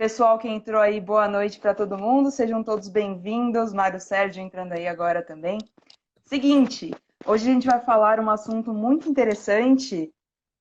Pessoal que entrou aí, boa noite para todo mundo. Sejam todos bem-vindos. Mário Sérgio entrando aí agora também. Seguinte, hoje a gente vai falar um assunto muito interessante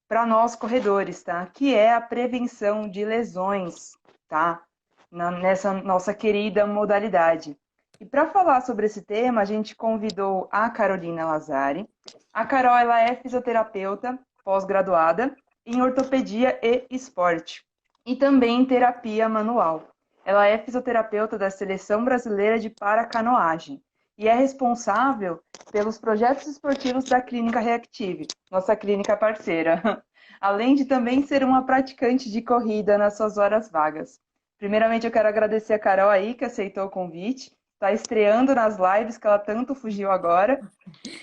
para nós corredores, tá? Que é a prevenção de lesões, tá? Nessa nossa querida modalidade. E para falar sobre esse tema, a gente convidou a Carolina Lazari. A Carol, ela é fisioterapeuta pós-graduada em ortopedia e esporte e também em terapia manual. Ela é fisioterapeuta da Seleção Brasileira de Paracanoagem e é responsável pelos projetos esportivos da Clínica Reactive, nossa clínica parceira, além de também ser uma praticante de corrida nas suas horas vagas. Primeiramente, eu quero agradecer a Carol aí, que aceitou o convite, está estreando nas lives, que ela tanto fugiu agora,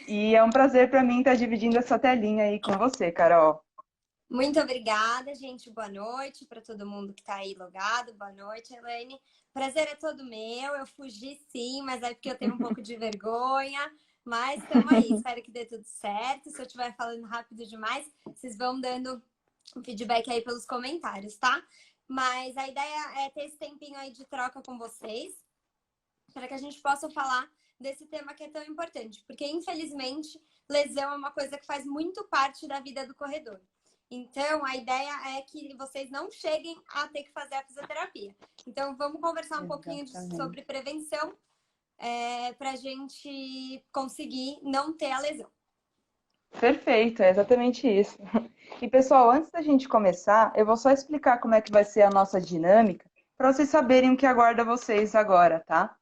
e é um prazer para mim estar dividindo essa telinha aí com você, Carol. Muito obrigada, gente. Boa noite para todo mundo que está aí logado. Boa noite, Elaine. Prazer é todo meu. Eu fugi sim, mas é porque eu tenho um pouco de vergonha. Mas estamos aí. Espero que dê tudo certo. Se eu estiver falando rápido demais, vocês vão dando um feedback aí pelos comentários, tá? Mas a ideia é ter esse tempinho aí de troca com vocês, para que a gente possa falar desse tema que é tão importante. Porque, infelizmente, lesão é uma coisa que faz muito parte da vida do corredor. Então, a ideia é que vocês não cheguem a ter que fazer a fisioterapia. Então, vamos conversar um pouquinho sobre prevenção para a gente conseguir não ter a lesão. Perfeito, é exatamente isso. E pessoal, antes da gente começar, eu vou só explicar como é que vai ser a nossa dinâmica, para vocês saberem o que aguarda vocês agora, tá?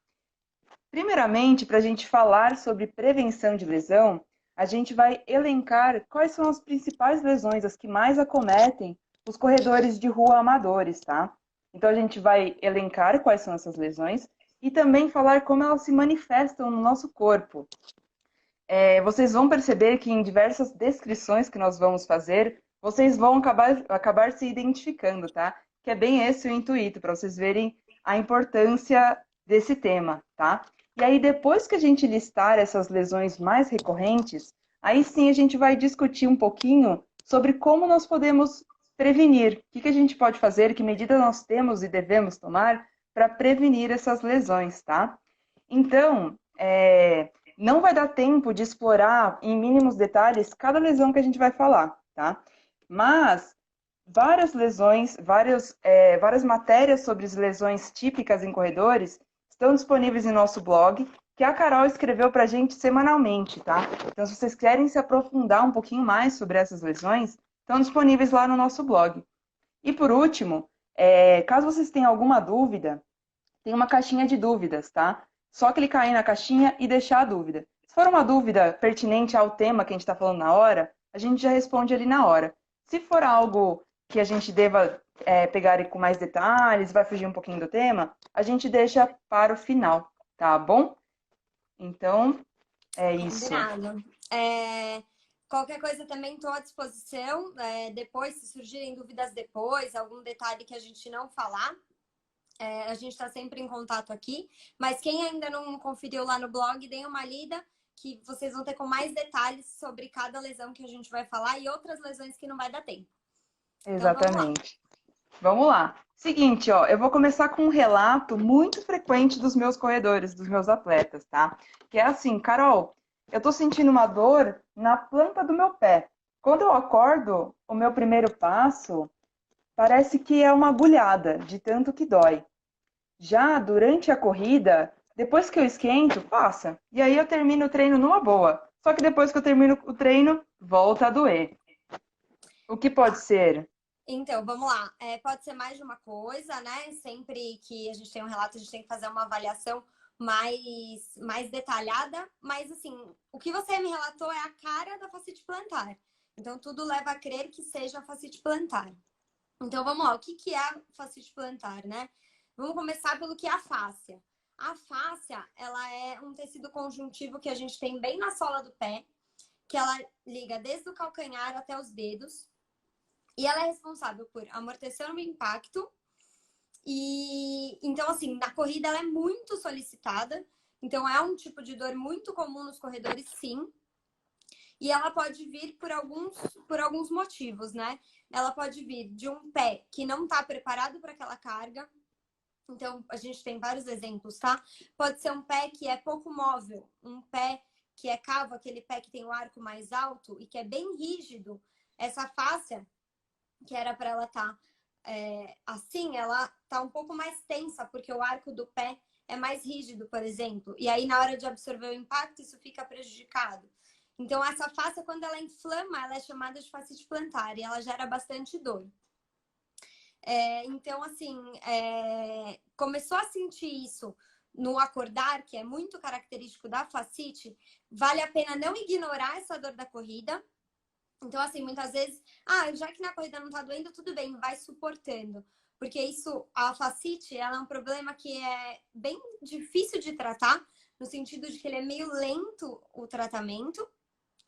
Primeiramente, para a gente falar sobre prevenção de lesão, a gente vai elencar quais são as principais lesões, as que mais acometem os corredores de rua amadores, tá? Então a gente vai elencar quais são essas lesões e também falar como elas se manifestam no nosso corpo. Vocês vão perceber que em diversas descrições que nós vamos fazer, vocês vão acabar se identificando, tá? Que é bem esse o intuito, para vocês verem a importância desse tema, tá? E aí, depois que a gente listar essas lesões mais recorrentes, aí sim a gente vai discutir um pouquinho sobre como nós podemos prevenir, o que a gente pode fazer, que medidas nós temos e devemos tomar para prevenir essas lesões, tá? Então, não vai dar tempo de explorar em mínimos detalhes cada lesão que a gente vai falar, tá? Mas várias lesões, várias matérias sobre as lesões típicas em corredores estão disponíveis em nosso blog, que a Carol escreveu para a gente semanalmente, tá? Então, se vocês querem se aprofundar um pouquinho mais sobre essas lesões, estão disponíveis lá no nosso blog. E por último, caso vocês tenham alguma dúvida, tem uma caixinha de dúvidas, tá? Só clicar aí na caixinha e deixar a dúvida. Se for uma dúvida pertinente ao tema que a gente está falando na hora, a gente já responde ali na hora. Se for algo que a gente deva pegar com mais detalhes, vai fugir um pouquinho do tema, a gente deixa para o final, tá bom? Então, é isso. Combinado. Qualquer coisa também estou à disposição. Depois, se surgirem dúvidas depois, algum detalhe que a gente não falar, a gente está sempre em contato aqui. Mas quem ainda não conferiu lá no blog, deem uma lida, que vocês vão ter com mais detalhes sobre cada lesão que a gente vai falar e outras lesões que não vai dar tempo. Exatamente. Então, vamos lá. Seguinte, ó, eu vou começar com um relato muito frequente dos meus corredores, dos meus atletas, tá? Que é assim, Carol, eu tô sentindo uma dor na planta do meu pé. Quando eu acordo, o meu primeiro passo parece que é uma agulhada, de tanto que dói. Já durante a corrida, depois que eu esquento, passa. E aí eu termino o treino numa boa. Só que depois que eu termino o treino, volta a doer. O que pode ser? Então, vamos lá. Pode ser mais de uma coisa, né? Sempre que a gente tem um relato, a gente tem que fazer uma avaliação mais detalhada. Mas, assim, o que você me relatou é a cara da fascite plantar. Então, tudo leva a crer que seja a fascite plantar. Então, vamos lá. O que é a fascite plantar, né? Vamos começar pelo que é a fáscia. A fáscia, ela é um tecido conjuntivo que a gente tem bem na sola do pé, que ela liga desde o calcanhar até os dedos. E ela é responsável por amortecer o impacto. E então, assim, na corrida ela é muito solicitada. Então, é um tipo de dor muito comum nos corredores, sim. E ela pode vir por alguns motivos, né? Ela pode vir de um pé que não está preparado para aquela carga. Então, a gente tem vários exemplos, tá? Pode ser um pé que é pouco móvel, um pé que é cavo, aquele pé que tem o arco mais alto e que é bem rígido. Essa fáscia, que era para ela estar assim, ela tá um pouco mais tensa, porque o arco do pé é mais rígido, por exemplo. E aí, na hora de absorver o impacto, isso fica prejudicado. Então, essa fáscia, quando ela inflama, ela é chamada de fascite plantar e ela gera bastante dor. Então, assim, começou a sentir isso no acordar, que é muito característico da fascite, vale a pena não ignorar essa dor da corrida. Então, assim, muitas vezes, já que na corrida não tá doendo, tudo bem, vai suportando. Porque isso, a fascite, ela é um problema que é bem difícil de tratar, no sentido de que ele é meio lento o tratamento,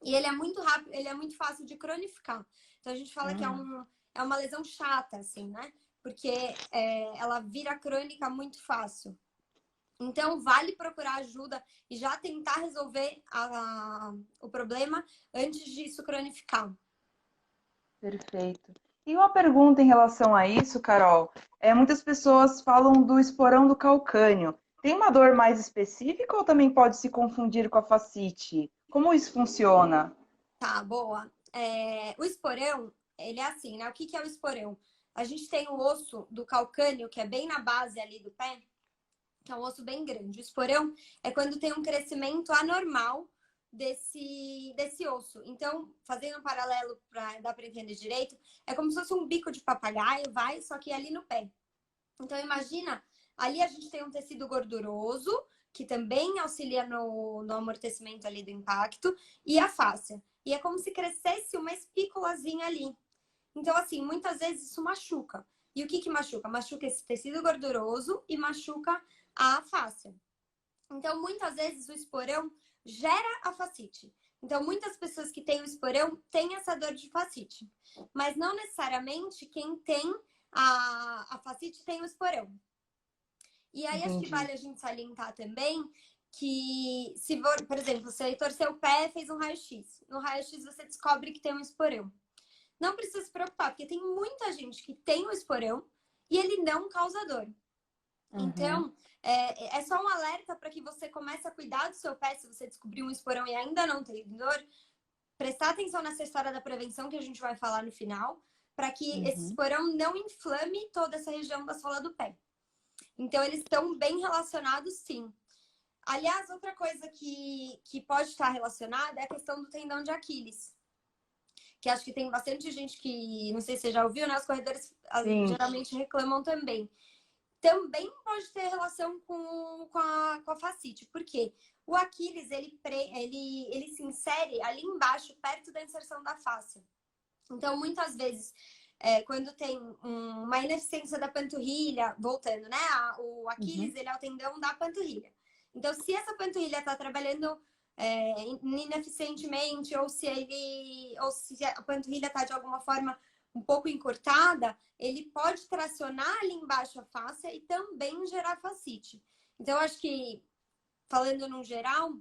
e ele é muito rápido, ele é muito fácil de cronificar. Então, a gente fala que é uma lesão chata, assim, né? Porque ela vira crônica muito fácil. Então, vale procurar ajuda e já tentar resolver o problema antes disso cronificar. Perfeito. E uma pergunta em relação a isso, Carol. Muitas pessoas falam do esporão do calcânio. Tem uma dor mais específica ou também pode se confundir com a fascite? Como isso funciona? Tá, boa. O esporão, ele é assim, né? O que é o esporão? A gente tem o osso do calcânio, que é bem na base ali do pé, que é um osso bem grande. O esporão é quando tem um crescimento anormal desse osso. Então, fazendo um paralelo para dar para entender direito, é como se fosse um bico de papagaio, só que ali no pé. Então, imagina, ali a gente tem um tecido gorduroso, que também auxilia no amortecimento ali do impacto, e a fáscia. E é como se crescesse uma espículazinha ali. Então, assim, muitas vezes isso machuca. E o que machuca? Machuca esse tecido gorduroso e machuca a fáscia. Então, muitas vezes o esporão gera a fascite. Então, muitas pessoas que têm o esporão têm essa dor de fascite. Mas não necessariamente quem tem a fascite tem o esporão. E aí, acho que Entendi. vale a gente salientar também que, se for, por exemplo, você torceu o pé, fez um raio-x. No raio-x você descobre que tem um esporão. Não precisa se preocupar, porque tem muita gente que tem o esporão e ele não causa dor. Então, é só um alerta para que você comece a cuidar do seu pé. Se você descobrir um esporão e ainda não tem dor, prestar atenção nessa história da prevenção que a gente vai falar no final, para que esse esporão não inflame toda essa região da sola do pé. Então, eles estão bem relacionados, sim. Aliás, outra coisa que pode estar relacionada é a questão do tendão de Aquiles. Que acho que tem bastante gente que, não sei se você já ouviu, né? Os corredores Sim. geralmente reclamam também. Também pode ter relação com a fascite. Por quê? O Aquiles, ele se insere ali embaixo, perto da inserção da fáscia. Então, muitas vezes, quando tem uma ineficiência da panturrilha, voltando, né? O Aquiles, ele é o tendão da panturrilha. Então, se essa panturrilha está trabalhando ineficientemente, ou se a panturrilha está de alguma forma um pouco encurtada, ele pode tracionar ali embaixo a fáscia e também gerar fascite. Então, acho que, falando no geral,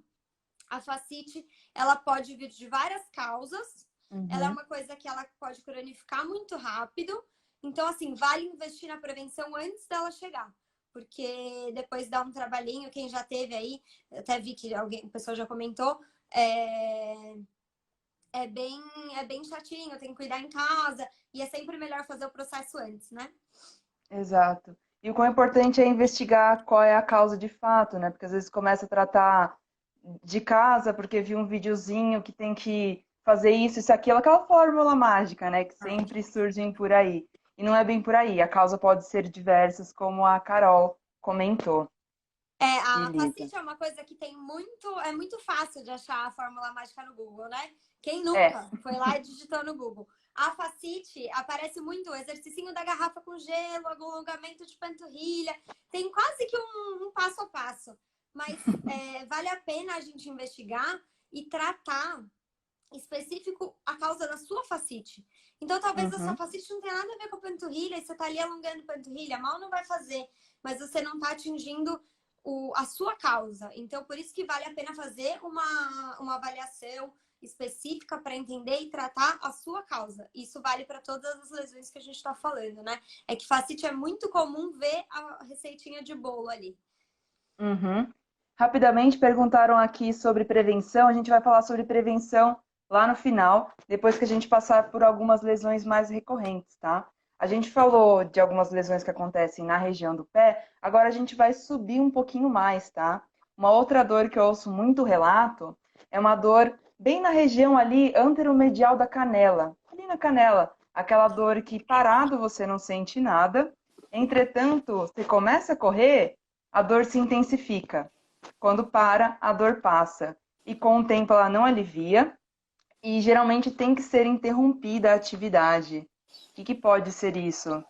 a fascite, ela pode vir de várias causas. Ela é uma coisa que ela pode cronificar muito rápido. Então, assim, vale investir na prevenção antes dela chegar. Porque depois dá um trabalhinho, quem já teve aí, até vi que o pessoal já comentou, é bem chatinho, tem que cuidar em casa, e é sempre melhor fazer o processo antes, né? Exato. E o quão importante é investigar qual é a causa de fato, né? Porque às vezes começa a tratar de casa porque viu um videozinho que tem que fazer isso, aquilo, aquela fórmula mágica, né? Que sempre surgem por aí. E não é bem por aí. A causa pode ser diversas, como a Carol comentou. A Beleza. fascite é uma coisa que é muito fácil de achar a fórmula mágica no Google, né? Quem É, nunca foi lá e digitou no Google? A fascite aparece muito o exercício da garrafa com gelo, alongamento de panturrilha, tem quase que um passo a passo. Mas vale a pena a gente investigar e tratar específico a causa da sua fascite. Então, talvez a sua fascite não tenha nada a ver com a panturrilha, e você tá ali alongando a panturrilha, mal não vai fazer, mas você não tá atingindo a sua causa. Então, por isso que vale a pena fazer uma avaliação específica para entender e tratar a sua causa. Isso vale para todas as lesões que a gente está falando, né? É que fascite é muito comum ver a receitinha de bolo ali. Uhum. Rapidamente perguntaram aqui sobre prevenção. A gente vai falar sobre prevenção lá no final, depois que a gente passar por algumas lesões mais recorrentes, tá? A gente falou de algumas lesões que acontecem na região do pé, agora a gente vai subir um pouquinho mais, tá? Uma outra dor que eu ouço muito relato é uma dor bem na região ali anteromedial da canela, ali na canela, aquela dor que parado você não sente nada, entretanto, você começa a correr, a dor se intensifica. Quando para, a dor passa. E com o tempo ela não alivia e geralmente tem que ser interrompida a atividade. O que pode ser isso?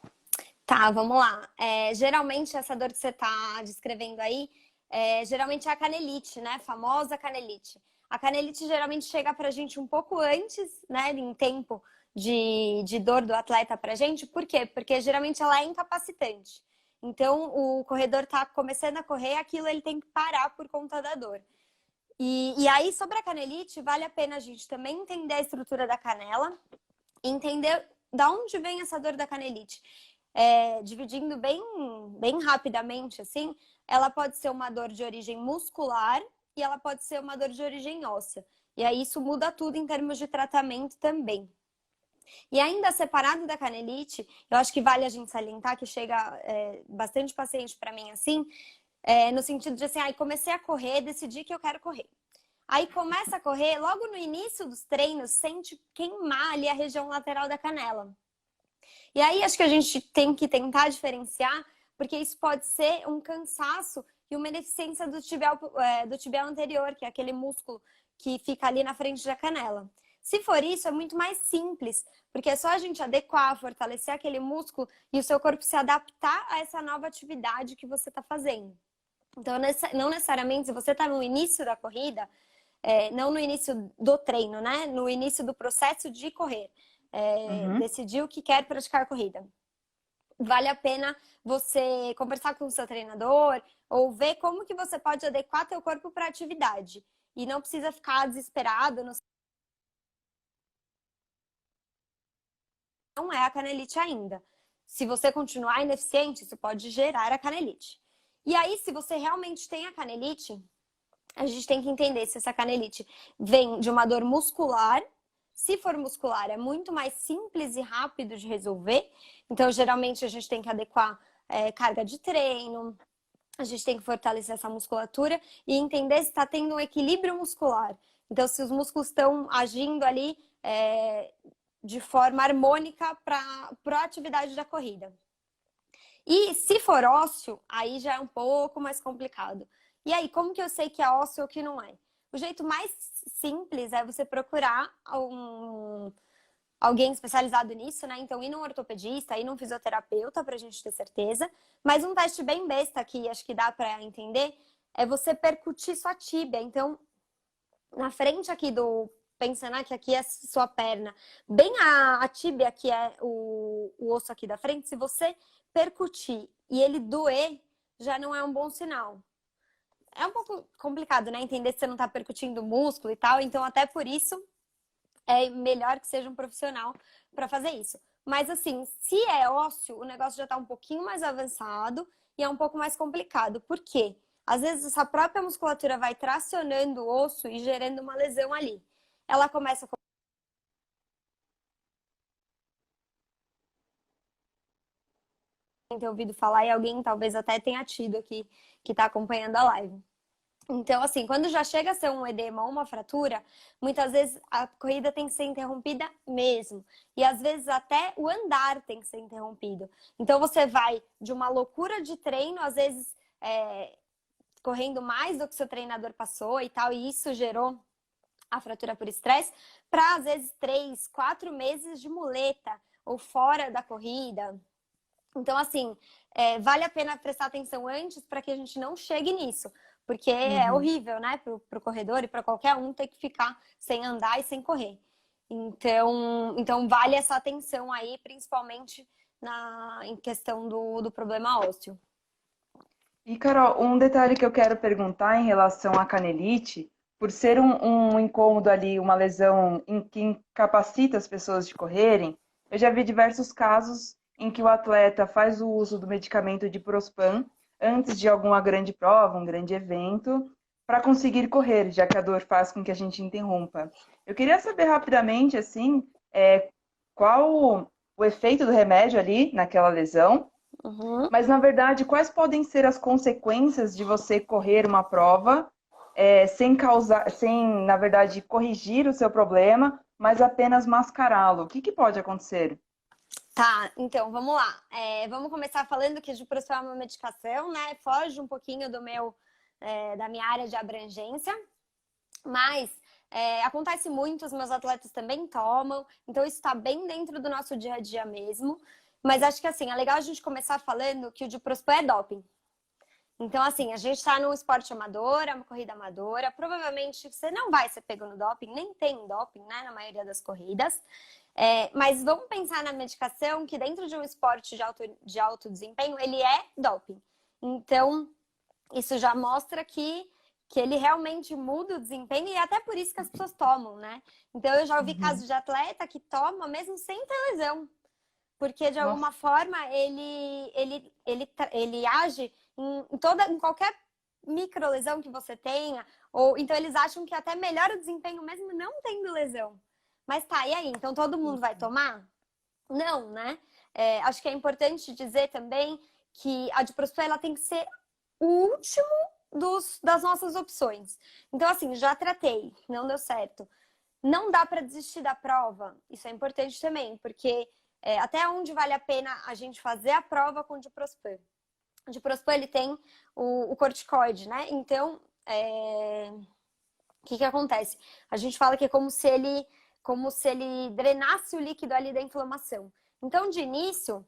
Tá, vamos lá. Geralmente, essa dor que você está descrevendo aí, geralmente é a canelite, né? Famosa canelite. A canelite geralmente chega pra gente um pouco antes, né? Em tempo de dor do atleta pra gente. Por quê? Porque geralmente ela é incapacitante. Então, o corredor tá começando a correr, aquilo ele tem que parar por conta da dor. E aí, sobre a canelite, vale a pena a gente também entender a estrutura da canela, entender da onde vem essa dor da canelite. Dividindo bem rapidamente, assim, ela pode ser uma dor de origem muscular e ela pode ser uma dor de origem óssea. E aí isso muda tudo em termos de tratamento também. E ainda separado da canelite, eu acho que vale a gente salientar que chega bastante paciente para mim assim, no sentido de assim, comecei a correr, decidi que eu quero correr. Aí começa a correr, logo no início dos treinos, sente queimar ali a região lateral da canela. E aí acho que a gente tem que tentar diferenciar, porque isso pode ser um cansaço e uma ineficiência do tibial anterior, que é aquele músculo que fica ali na frente da canela. Se for isso, é muito mais simples, porque é só a gente adequar, fortalecer aquele músculo e o seu corpo se adaptar a essa nova atividade que você está fazendo. Então, não necessariamente, se você está no início da corrida, não no início do treino, né? No início do processo de correr. Decidiu que quer praticar corrida. Vale a pena você conversar com o seu treinador ou ver como que você pode adequar teu corpo para a atividade. E não precisa ficar desesperado. Não é a canelite ainda. Se você continuar ineficiente, isso pode gerar a canelite. E aí, se você realmente tem a canelite, a gente tem que entender se essa canelite vem de uma dor muscular. Se for muscular, é muito mais simples e rápido de resolver. Então, geralmente, a gente tem que adequar carga de treino, a gente tem que fortalecer essa musculatura e entender se está tendo um equilíbrio muscular. Então, se os músculos estão agindo ali de forma harmônica para a atividade da corrida. E se for ósseo, aí já é um pouco mais complicado. E aí, como que eu sei que é ósseo ou que não é? O jeito mais simples é você procurar alguém especializado nisso, né? Então, ir num ortopedista, ir num fisioterapeuta pra gente ter certeza. Mas um teste bem besta que acho que dá pra entender é você percutir sua tíbia. Então, na frente aqui pensando que aqui é a sua perna, bem a tíbia, que é o osso aqui da frente, se você percutir e ele doer, já não é um bom sinal. É um pouco complicado, né? Entender se você não tá percutindo o músculo e tal. Então, até por isso, é melhor que seja um profissional para fazer isso. Mas, assim, se é ósseo, o negócio já tá um pouquinho mais avançado e é um pouco mais complicado. Por quê? Às vezes, essa própria musculatura vai tracionando o osso e gerando uma lesão ali. Ela começa a ter ouvido falar e alguém talvez até tenha tido aqui que está acompanhando a live. Então, assim, quando já chega a ser um edema ou uma fratura, muitas vezes a corrida tem que ser interrompida mesmo. E às vezes até o andar tem que ser interrompido. Então, você vai de uma loucura de treino, às vezes correndo mais do que seu treinador passou e tal, e isso gerou a fratura por estresse, para às vezes 3, 4 meses de muleta ou fora da corrida. Então, assim, vale a pena prestar atenção antes para que a gente não chegue nisso. Porque é horrível, né, pro corredor e para qualquer um ter que ficar sem andar e sem correr. Então vale essa atenção aí, principalmente em questão do problema ósseo. E, Carol, um detalhe que eu quero perguntar em relação à canelite, por ser um incômodo ali, uma lesão que incapacita as pessoas de correrem, eu já vi diversos casos em que o atleta faz o uso do medicamento de Prospan antes de alguma grande prova, um grande evento, para conseguir correr, já que a dor faz com que a gente interrompa. Eu queria saber rapidamente, assim, qual o efeito do remédio ali naquela lesão, Uhum. mas, na verdade, quais podem ser as consequências de você correr uma prova sem causar, sem, na verdade, corrigir o seu problema, mas apenas mascará-lo? O que que pode acontecer? Tá, então vamos lá. Vamos começar falando que o Diprospan é uma medicação, né? Foge um pouquinho da minha área de abrangência, mas acontece muito, os meus atletas também tomam, então isso está bem dentro do nosso dia a dia mesmo. Mas acho que assim, é legal a gente começar falando que o Diprospan é doping. Então, assim, a gente está num esporte amador, é uma corrida amadora. Provavelmente você não vai ser pego no doping, nem tem doping, né, na maioria das corridas. Mas vamos pensar na medicação que dentro de um esporte de alto desempenho, ele é doping. Então, isso já mostra que ele realmente muda o desempenho e é até por isso que as pessoas tomam, né? Então, eu já ouvi Uhum. casos de atleta que toma mesmo sem ter lesão. Porque de Nossa, alguma forma ele age em qualquer microlesão que você tenha, ou então eles acham que até melhora o desempenho mesmo não tendo lesão. Mas tá, e aí? Então todo mundo vai tomar? Não, né? Acho que é importante dizer também que a diprospan ela tem que ser o último das nossas opções. Então, assim, já tratei, não deu certo. Não dá para desistir da prova. Isso é importante também, porque até onde vale a pena a gente fazer a prova com o diprospan? O diprospan ele tem o corticoide, né? Então, o que acontece? A gente fala que é como se ele drenasse o líquido ali da inflamação. Então, de início,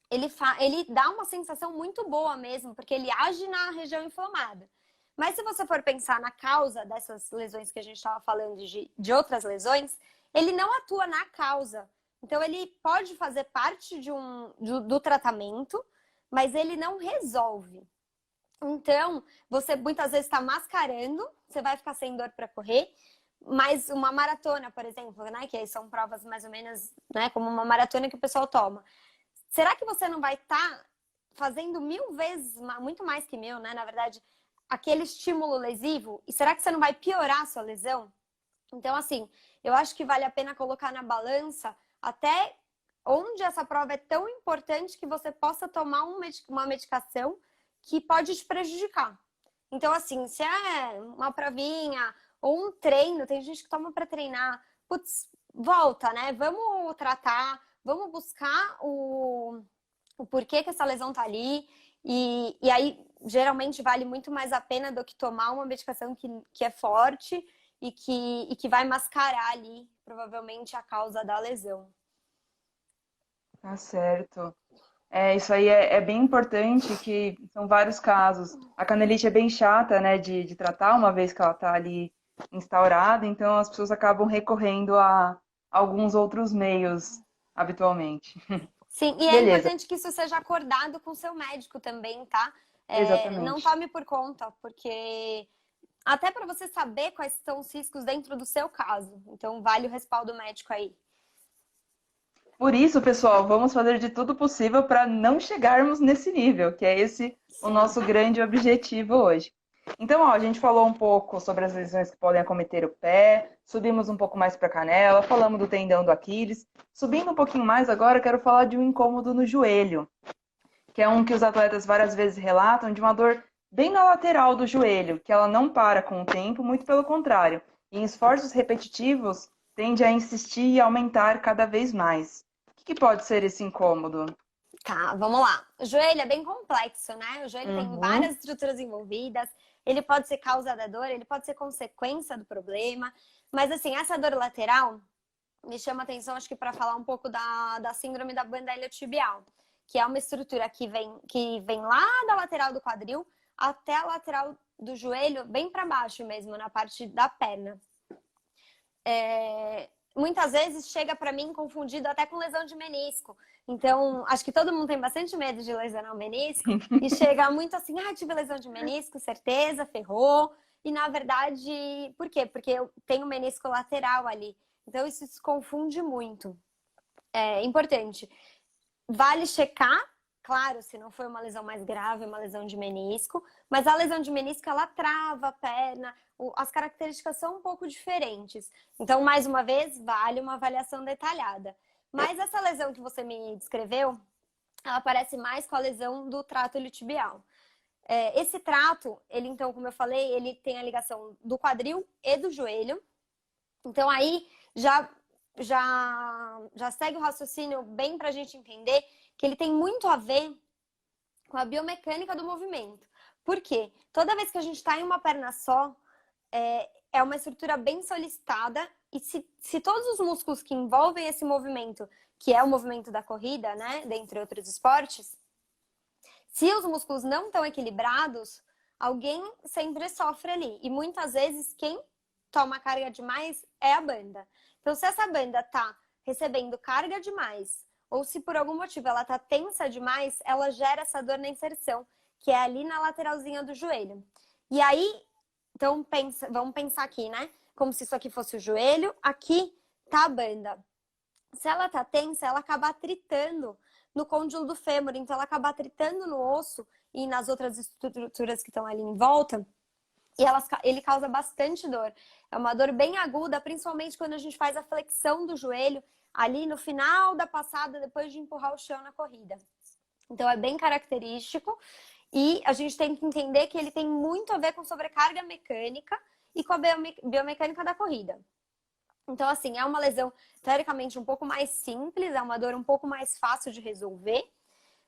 ele dá uma sensação muito boa mesmo, porque ele age na região inflamada. Mas se você for pensar na causa dessas lesões que a gente estava falando, de outras lesões, ele não atua na causa. Então, ele pode fazer parte do tratamento, mas ele não resolve. Então, você muitas vezes está mascarando, você vai ficar sem dor para correr, mas uma maratona, por exemplo, né, que são provas mais ou menos, né, como uma maratona que o pessoal toma. Será que você não vai estar fazendo 1000 vezes, muito mais que 1000, né? Na verdade, aquele estímulo lesivo? E será que você não vai piorar a sua lesão? Então, assim, eu acho que vale a pena colocar na balança até onde essa prova é tão importante que você possa tomar uma medicação que pode te prejudicar. Então, assim, se é uma provinha ou um treino, tem gente que toma para treinar, putz, volta, né? Vamos tratar, vamos buscar o porquê que essa lesão tá ali. E aí, geralmente, vale muito mais a pena do que tomar uma medicação que é forte e que vai mascarar ali, provavelmente, a causa da lesão. tá certo. Isso aí é bem importante, que são vários casos. A canelite é bem chata, né, de tratar, uma vez que ela está ali instaurada, então as pessoas acabam recorrendo a alguns outros meios habitualmente. Sim, e é Beleza, importante que isso seja acordado com o seu médico também, tá? Não exatamente. tome por conta, porque até para você saber quais são os riscos dentro do seu caso. Então, vale o respaldo médico aí. Por isso, pessoal, vamos fazer de tudo possível para não chegarmos nesse nível, que é esse o Sim. nosso grande objetivo hoje. Então, ó, a gente falou um pouco sobre as lesões que podem acometer o pé, subimos um pouco mais para a canela, falamos do tendão do Aquiles. Subindo um pouquinho mais agora, quero falar de um incômodo no joelho, que é um que os atletas várias vezes relatam de uma dor bem na lateral do joelho, que ela não para com o tempo, muito pelo contrário. Em esforços repetitivos, tende a insistir e aumentar cada vez mais. O que pode ser esse incômodo? Tá, vamos lá. O joelho é bem complexo, né? O joelho tem Uhum. várias estruturas envolvidas. Ele pode ser causa da dor, ele pode ser consequência do problema. Mas, assim, essa dor lateral me chama atenção, acho que para falar um pouco da síndrome da banda iliotibial, que é uma estrutura que vem lá da lateral do quadril até a lateral do joelho, bem para baixo mesmo, na parte da perna. muitas vezes chega para mim confundido até com lesão de menisco. Então, acho que todo mundo tem bastante medo de lesionar o menisco e chega muito assim, tive lesão de menisco, certeza, ferrou. E na verdade, por quê? Porque eu tenho menisco lateral ali. Então, isso se confunde muito. É importante. Vale checar, claro, se não foi uma lesão mais grave, uma lesão de menisco, mas a lesão de menisco, ela trava a perna, as características são um pouco diferentes. Então, mais uma vez, vale uma avaliação detalhada. Mas essa lesão que você me descreveu, ela parece mais com a lesão do trato iliotibial. Esse trato, ele então, como eu falei, ele tem a ligação do quadril e do joelho. Então, aí já segue o raciocínio bem para a gente entender que ele tem muito a ver com a biomecânica do movimento. Por quê? Toda vez que a gente está em uma perna só, é uma estrutura bem solicitada e se todos os músculos que envolvem esse movimento, que é o movimento da corrida, né, dentre outros esportes, se os músculos não estão equilibrados, alguém sempre sofre ali. E muitas vezes quem toma carga demais é a banda. Então, se essa banda está recebendo carga demais, ou se por algum motivo ela está tensa demais, ela gera essa dor na inserção, que é ali na lateralzinha do joelho. E aí, então vamos pensar aqui, né? Como se isso aqui fosse o joelho, aqui tá a banda. Se ela tá tensa, ela acaba atritando no côndilo do fêmur, então ela acaba atritando no osso e nas outras estruturas que estão ali em volta, e ele causa bastante dor. É uma dor bem aguda, principalmente quando a gente faz a flexão do joelho, ali no final da passada, depois de empurrar o chão na corrida. Então é bem característico e a gente tem que entender que ele tem muito a ver com sobrecarga mecânica e com a biomecânica da corrida. Então, assim, é uma lesão teoricamente um pouco mais simples, é uma dor um pouco mais fácil de resolver,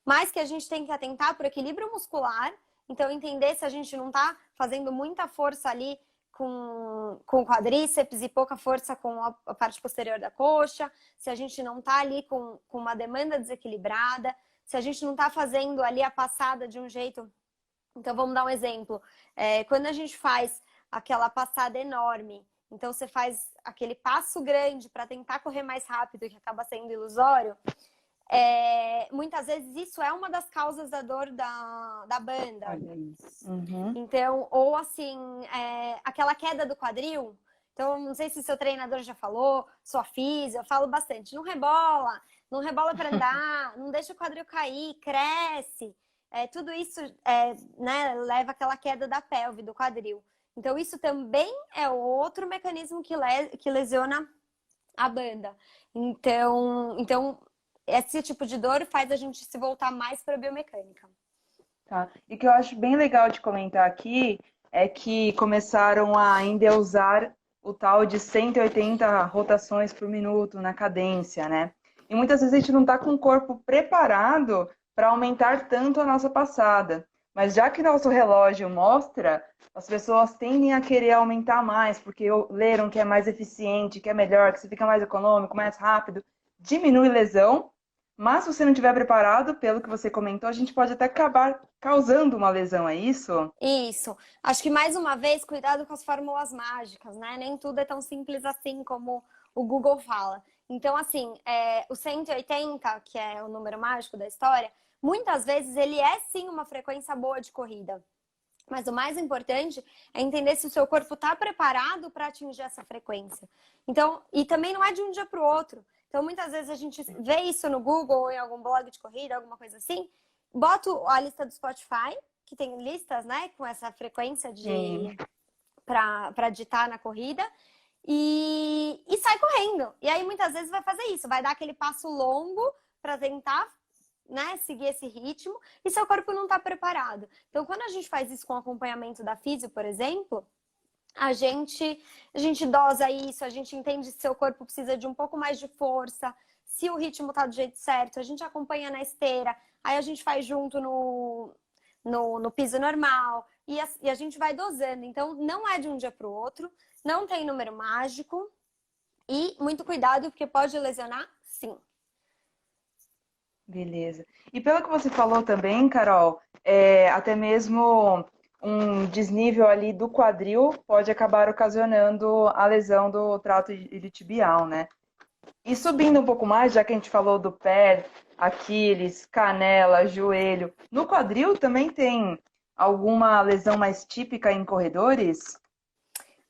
mas que a gente tem que atentar para o equilíbrio muscular. Então, entender se a gente não está fazendo muita força ali com o quadríceps e pouca força com a parte posterior da coxa, se a gente não está ali com uma demanda desequilibrada, se a gente não está fazendo ali a passada de um jeito. Então, vamos dar um exemplo. Quando a gente faz aquela passada enorme, então você faz aquele passo grande para tentar correr mais rápido, que acaba sendo ilusório, muitas vezes isso é uma das causas da dor da banda. Olha isso. Uhum. Então, ou assim, aquela queda do quadril. Então, não sei se seu treinador já falou, sua física, eu falo bastante. Não rebola para andar, não deixa o quadril cair, cresce. Tudo isso né, leva àquela queda da pelve, do quadril. Então, isso também é outro mecanismo que lesiona a banda. Então, esse tipo de dor faz a gente se voltar mais para a biomecânica. Tá. E o que eu acho bem legal de comentar aqui é que começaram a endeusar o tal de 180 rotações por minuto na cadência, né? E muitas vezes a gente não está com o corpo preparado para aumentar tanto a nossa passada. Mas já que nosso relógio mostra, as pessoas tendem a querer aumentar mais, porque leram que é mais eficiente, que é melhor, que você fica mais econômico, mais rápido, diminui lesão. Mas se você não estiver preparado, pelo que você comentou, a gente pode até acabar causando uma lesão, é isso? Isso. Acho que mais uma vez, cuidado com as fórmulas mágicas, né? Nem tudo é tão simples assim como o Google fala. Então, assim, o 180, que é o número mágico da história, muitas vezes ele é sim uma frequência boa de corrida. Mas o mais importante é entender se o seu corpo está preparado para atingir essa frequência. Então, e também não é de um dia para o outro. Então, muitas vezes a gente vê isso no Google ou em algum blog de corrida, alguma coisa assim, bota a lista do Spotify, que tem listas, né, com essa frequência para digitar na corrida, e sai correndo. E aí, muitas vezes, vai fazer isso, vai dar aquele passo longo para tentar, né, seguir esse ritmo, e seu corpo não está preparado. Então, quando a gente faz isso com acompanhamento da físio, por exemplo, a gente dosa isso, a gente entende se seu corpo precisa de um pouco mais de força, se o ritmo tá do jeito certo, a gente acompanha na esteira, aí a gente faz junto no piso normal, e a gente vai dosando. Então, não é de um dia para o outro, não tem número mágico, e muito cuidado, porque pode lesionar, sim. Beleza. E pelo que você falou também, Carol, até mesmo um desnível ali do quadril pode acabar ocasionando a lesão do trato iliotibial, né? E subindo um pouco mais, já que a gente falou do pé, Aquiles, canela, joelho, no quadril também tem alguma lesão mais típica em corredores?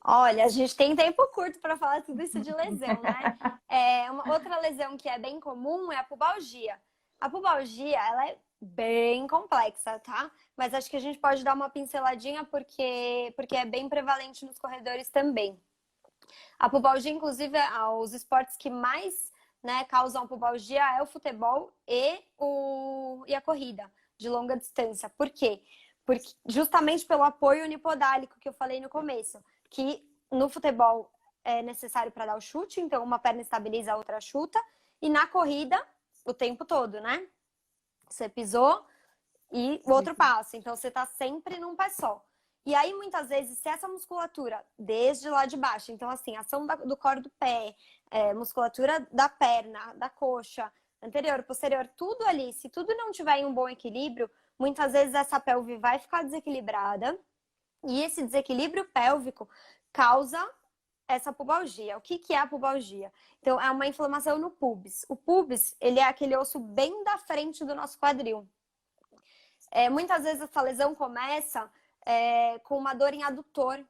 Olha, a gente tem tempo curto para falar tudo isso de lesão, né? Uma outra lesão que é bem comum é a pubalgia. A pubalgia, ela é bem complexa, tá? Mas acho que a gente pode dar uma pinceladinha porque é bem prevalente nos corredores também. A pubalgia, inclusive, os esportes que mais, né, causam pubalgia é o futebol e a corrida de longa distância. Por quê? Porque, justamente pelo apoio unipodálico que eu falei no começo, que no futebol é necessário para dar o chute, então uma perna estabiliza, a outra chuta, e na corrida, o tempo todo, né? Você pisou e o outro passa, então você está sempre num pé só. E aí, muitas vezes, se essa musculatura, desde lá de baixo, então, assim, ação do core do pé, musculatura da perna, da coxa, anterior, posterior, tudo ali, se tudo não tiver em um bom equilíbrio, muitas vezes essa pelve vai ficar desequilibrada e esse desequilíbrio pélvico causa essa pubalgia. O que é a pubalgia? Então, é uma inflamação no pubis. O pubis, ele é aquele osso bem da frente do nosso quadril. Muitas vezes essa lesão começa com uma dor em adutor.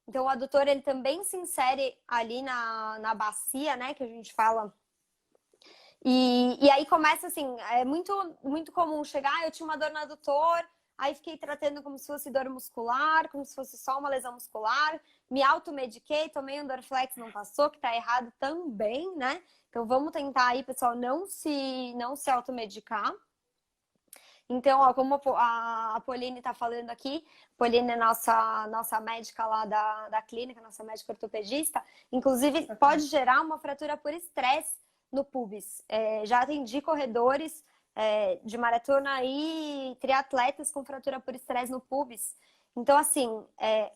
Então, o adutor, ele também se insere ali na bacia, né, que a gente fala. E aí começa assim, é muito comum chegar, eu tinha uma dor no adutor, aí fiquei tratando como se fosse dor muscular, como se fosse só uma lesão muscular, me automediquei, tomei um Dorflex, não passou, que tá errado também, né? Então vamos tentar aí, pessoal, não se automedicar. Então, ó, como a Pauline tá falando aqui, Pauline é nossa médica lá da clínica, nossa médica ortopedista, inclusive pode gerar uma fratura por estresse no pubis. Já atendi corredores de maratona e triatletas com fratura por estresse no pubis. Então, assim,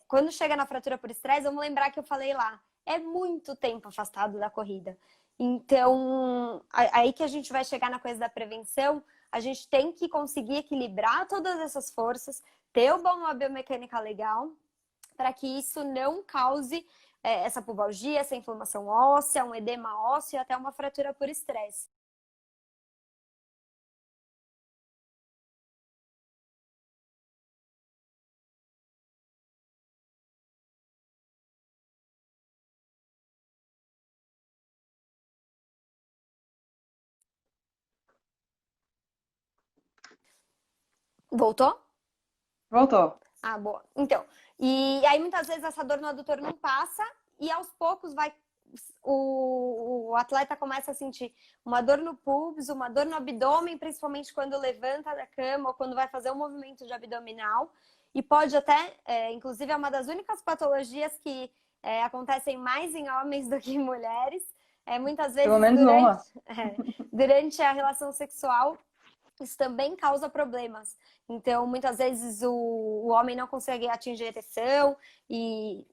quando chega na fratura por estresse, vamos lembrar que eu falei lá, é muito tempo afastado da corrida. Então, aí que a gente vai chegar na coisa da prevenção, a gente tem que conseguir equilibrar todas essas forças, ter uma biomecânica legal, para que isso não cause essa pubalgia, essa inflamação óssea, um edema ósseo e até uma fratura por estresse. Voltou? Voltou. Ah, boa. Então, e aí muitas vezes essa dor no adutor não passa e aos poucos o atleta começa a sentir uma dor no pubis, uma dor no abdômen, principalmente quando levanta da cama ou quando vai fazer um movimento de abdominal. E pode até, inclusive é uma das únicas patologias que acontecem mais em homens do que em mulheres. Muitas Pelo vezes menos uma. durante a relação sexual isso também causa problemas. Então, muitas vezes o homem não consegue atingir a ereção e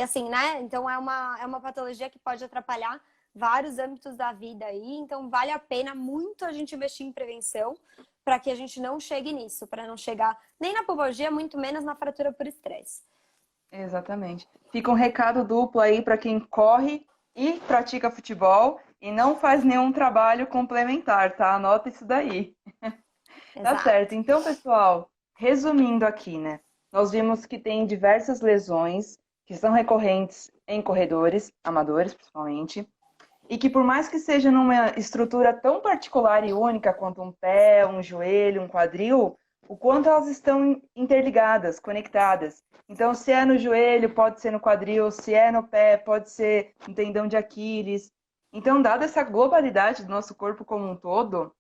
assim, né? Então, é uma patologia que pode atrapalhar vários âmbitos da vida aí. Então, vale a pena muito a gente investir em prevenção para que a gente não chegue nisso, para não chegar nem na pubalgia, muito menos na fratura por estresse. Exatamente. Fica um recado duplo aí para quem corre e pratica futebol e não faz nenhum trabalho complementar, tá? Anota isso daí. Tá certo. Exato. Então, pessoal, resumindo aqui, né? Nós vimos que tem diversas lesões que são recorrentes em corredores, amadores principalmente, e que por mais que seja numa estrutura tão particular e única quanto um pé, um joelho, um quadril, o quanto elas estão interligadas, conectadas. Então, se é no joelho, pode ser no quadril, se é no pé, pode ser no tendão de Aquiles. Então, dada essa globalidade do nosso corpo como um todo,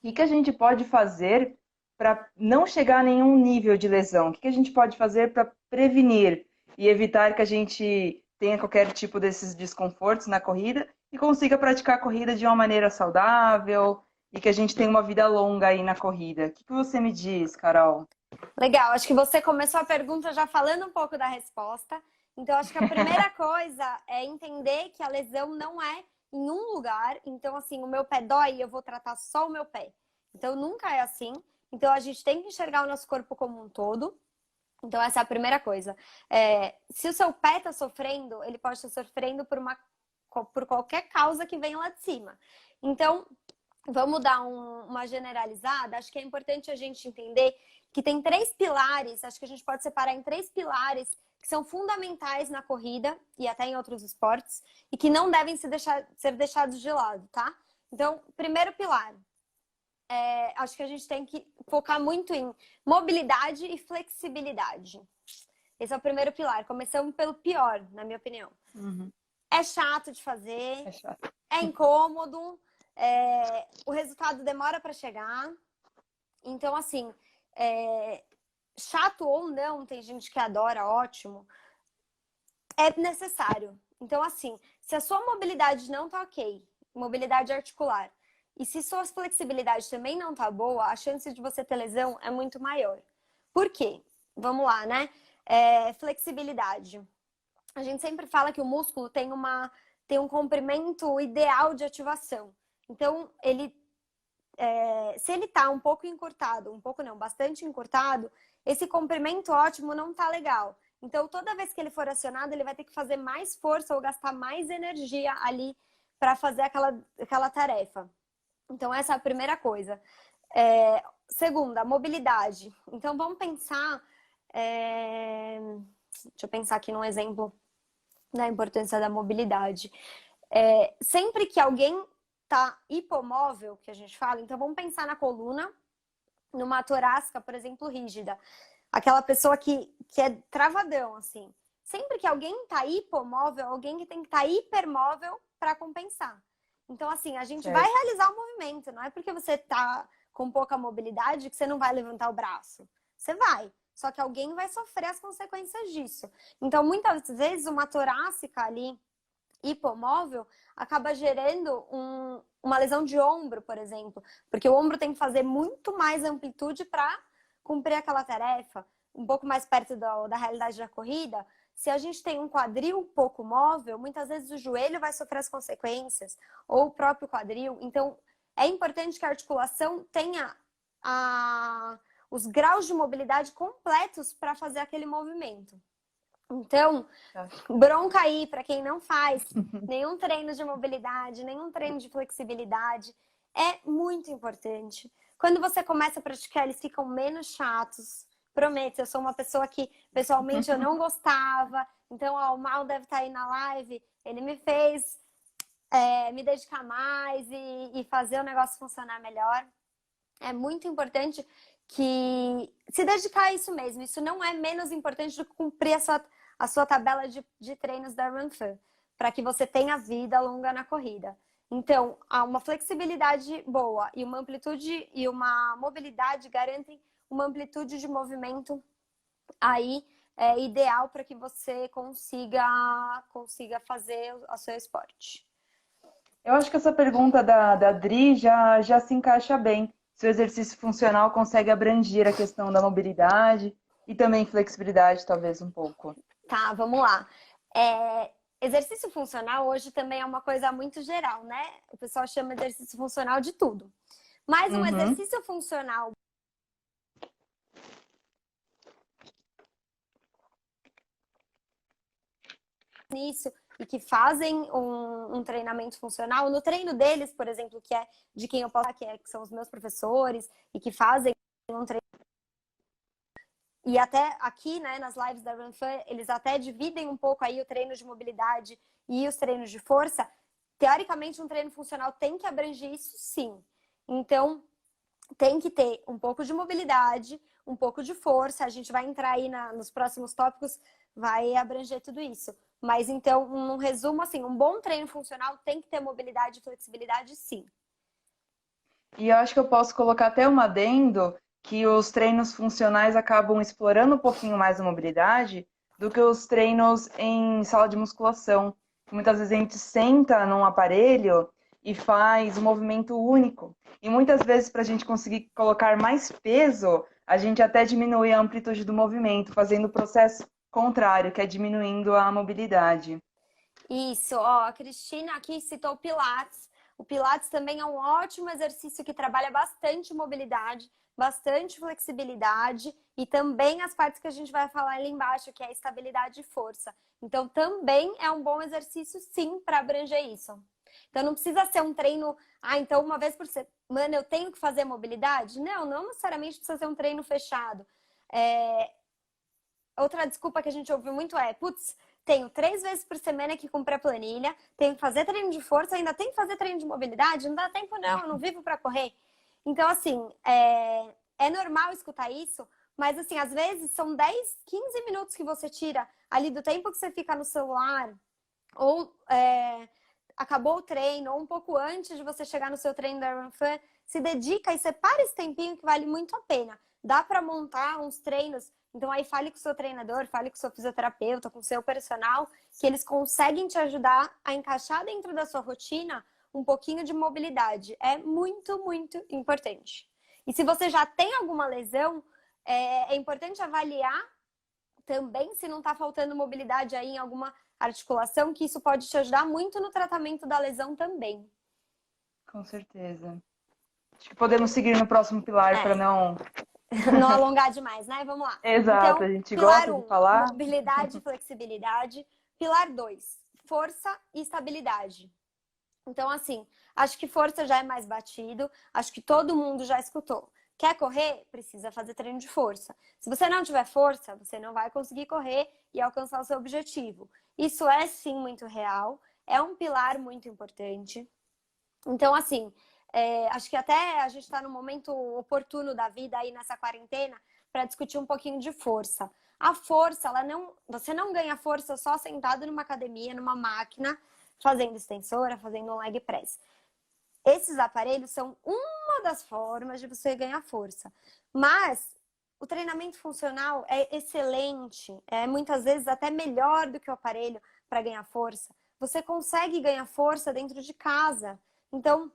o que a gente pode fazer para não chegar a nenhum nível de lesão? O que a gente pode fazer para prevenir e evitar que a gente tenha qualquer tipo desses desconfortos na corrida e consiga praticar a corrida de uma maneira saudável e que a gente tenha uma vida longa aí na corrida? O que você me diz, Carol? Legal, acho que você começou a pergunta já falando um pouco da resposta. Então, acho que a primeira coisa é entender que a lesão não é em um lugar. Então, assim, o meu pé dói, eu vou tratar só o meu pé. Então, nunca é assim. Então, a gente tem que enxergar o nosso corpo como um todo. Então, essa é a primeira coisa. Se o seu pé está sofrendo, ele pode estar sofrendo por qualquer causa que venha lá de cima. Então, vamos dar uma generalizada. Acho que é importante a gente entender que tem 3 pilares, acho que a gente pode separar em 3 pilares que são fundamentais na corrida e até em outros esportes e que não devem ser deixados de lado, tá? Então, primeiro pilar, acho que a gente tem que focar muito em mobilidade e flexibilidade. Esse é o primeiro pilar. Começamos pelo pior, na minha opinião. Uhum. É chato de fazer, É chato. é incômodo, o resultado demora para chegar. Então, assim, chato ou não, tem gente que adora, ótimo, é necessário. Então, assim, se a sua mobilidade não tá ok, mobilidade articular, e se sua flexibilidade também não tá boa, a chance de você ter lesão é muito maior. Por quê? Vamos lá, né? Flexibilidade. A gente sempre fala que o músculo tem um comprimento ideal de ativação. Então, se ele tá um pouco encurtado, um pouco não, bastante encurtado, esse comprimento ótimo não tá legal. Então, toda vez que ele for acionado, ele vai ter que fazer mais força ou gastar mais energia ali para fazer aquela tarefa. Então, essa é a primeira coisa. Segunda, mobilidade. Então, vamos pensar. Deixa eu pensar aqui num exemplo da importância da mobilidade. Sempre que alguém tá hipomóvel, que a gente fala, então vamos pensar na coluna, numa torácica, por exemplo, rígida. Aquela pessoa que é travadão, assim. Sempre que alguém tá hipomóvel, alguém que tem que estar hipermóvel para compensar. Então, assim, a gente vai realizar o movimento. Não é porque você tá com pouca mobilidade que você não vai levantar o braço. Você vai. Só que alguém vai sofrer as consequências disso. Então, muitas vezes, uma torácica ali hipomóvel acaba gerando uma lesão de ombro, por exemplo. Porque o ombro tem que fazer muito mais amplitude para cumprir aquela tarefa. Um pouco mais perto da realidade da corrida. Se a gente tem um quadril pouco móvel, muitas vezes o joelho vai sofrer as consequências, ou o próprio quadril. Então, é importante que a articulação tenha os graus de mobilidade completos para fazer aquele movimento. Então, bronca aí para quem não faz nenhum treino de mobilidade, nenhum treino de flexibilidade. É muito importante. Quando você começa a praticar, eles ficam menos chatos. Prometo, eu sou uma pessoa que pessoalmente eu não gostava. Então, o Mal deve estar aí na live. Ele me fez me dedicar mais e fazer o negócio funcionar melhor. É muito importante que se dedicar a isso mesmo. Isso não é menos importante do que cumprir a sua tabela de treinos da RunFun, para que você tenha vida longa na corrida. Então, uma flexibilidade boa e uma amplitude e uma mobilidade garantem uma amplitude de movimento aí ideal para que você consiga fazer o seu esporte. Eu acho que essa pergunta da Dri já se encaixa bem. Se o exercício funcional consegue abranger a questão da mobilidade e também flexibilidade, talvez um pouco. Tá, vamos lá. Exercício funcional hoje também é uma coisa muito geral, né? O pessoal chama de exercício funcional de tudo. Mas um exercício funcional nisso e que fazem um treinamento funcional, no treino deles, por exemplo, que é de quem eu posso falar, que são os meus professores e que fazem um treino. E até aqui, né, nas lives da RunFun, eles até dividem um pouco aí o treino de mobilidade e os treinos de força. Teoricamente, um treino funcional tem que abranger isso, sim. Então, tem que ter um pouco de mobilidade, um pouco de força. A gente vai entrar aí nos próximos tópicos, vai abranger tudo isso. Mas, então, num resumo, assim, um bom treino funcional tem que ter mobilidade e flexibilidade, sim. E eu acho que eu posso colocar até um adendo que os treinos funcionais acabam explorando um pouquinho mais a mobilidade do que os treinos em sala de musculação. Muitas vezes a gente senta num aparelho e faz um movimento único. E muitas vezes, para a gente conseguir colocar mais peso, a gente até diminui a amplitude do movimento, fazendo o processo contrário, que é diminuindo a mobilidade. Isso, ó, a Cristina aqui citou o Pilates. O Pilates também é um ótimo exercício que trabalha bastante mobilidade, bastante flexibilidade e também as partes que a gente vai falar ali embaixo, que é estabilidade e força. Então, também é um bom exercício, sim, para abranger isso. Então, não precisa ser um treino, então uma vez por semana eu tenho que fazer mobilidade? Não necessariamente precisa ser um treino fechado. Outra desculpa que a gente ouve muito é, putz, tenho 3 vezes por semana que cumprir a planilha, tenho que fazer treino de força, ainda tenho que fazer treino de mobilidade, não dá tempo não, eu não vivo para correr. Então, assim, é normal escutar isso, mas, assim, às vezes são 10, 15 minutos que você tira ali do tempo que você fica no celular, ou acabou o treino, ou um pouco antes de você chegar no seu treino da Run Fun, se dedica e separa esse tempinho que vale muito a pena. Dá para montar uns treinos, então aí fale com o seu treinador, fale com o seu fisioterapeuta, com o seu personal, que eles conseguem te ajudar a encaixar dentro da sua rotina um pouquinho de mobilidade. É muito, muito importante. E se você já tem alguma lesão, é importante avaliar também se não está faltando mobilidade aí em alguma articulação, que isso pode te ajudar muito no tratamento da lesão também. Com certeza. Acho que podemos seguir no próximo pilar para não... Não alongar demais, né? Vamos lá. Exato, Então, a gente pilar gosta de 1, falar. mobilidade e flexibilidade. Pilar 2, força e estabilidade. Então, assim, acho que força já é mais batido, acho que todo mundo já escutou. Quer correr? Precisa fazer treino de força. Se você não tiver força, você não vai conseguir correr e alcançar o seu objetivo. Isso é, sim, muito real, é um pilar muito importante. Então, assim, acho que até a gente está no momento oportuno da vida aí nessa quarentena para discutir um pouquinho de força. A força, você não ganha força só sentado numa academia, numa máquina, fazendo extensora, fazendo um leg press. Esses aparelhos são uma das formas de você ganhar força. Mas o treinamento funcional é excelente, é muitas vezes até melhor do que o aparelho para ganhar força. Você consegue ganhar força dentro de casa. Então,